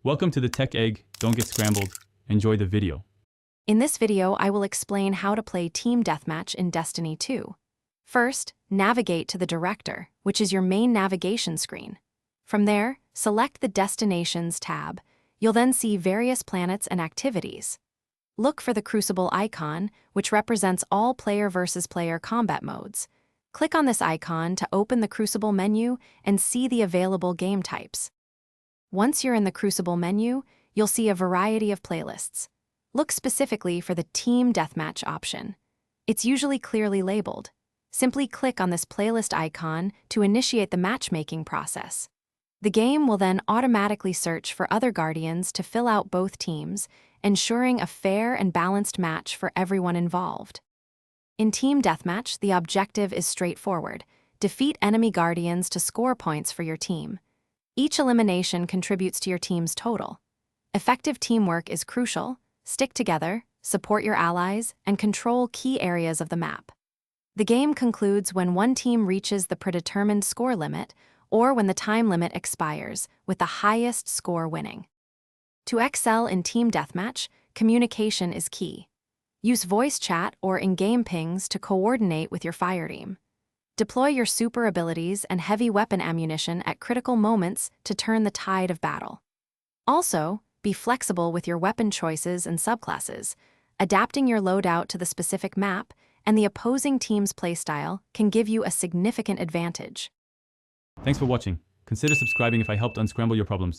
Welcome to the Tech Egg. Don't get scrambled. Enjoy the video. In this video, I will explain how to play Team Deathmatch in Destiny 2. First, navigate to the Director, which is your main navigation screen. From there, select the Destinations tab. You'll then see various planets and activities. Look for the Crucible icon, which represents all player versus player combat modes. Click on this icon to open the Crucible menu and see the available game types. Once you're in the Crucible menu, you'll see a variety of playlists. Look specifically for the Team Deathmatch option. It's usually clearly labeled. Simply click on this playlist icon to initiate the matchmaking process. The game will then automatically search for other Guardians to fill out both teams, ensuring a fair and balanced match for everyone involved. In Team Deathmatch, the objective is straightforward: defeat enemy Guardians to score points for your team. Each elimination contributes to your team's total. Effective teamwork is crucial. Stick together, support your allies, and control key areas of the map. The game concludes when one team reaches the predetermined score limit or when the time limit expires, with the highest score winning. To excel in Team Deathmatch, communication is key. Use voice chat or in-game pings to coordinate with your fireteam. Deploy your super abilities and heavy weapon ammunition at critical moments to turn the tide of battle. Also, be flexible with your weapon choices and subclasses. Adapting your loadout to the specific map and the opposing team's playstyle can give you a significant advantage. Thanks for watching. Consider subscribing if I helped unscramble your problems.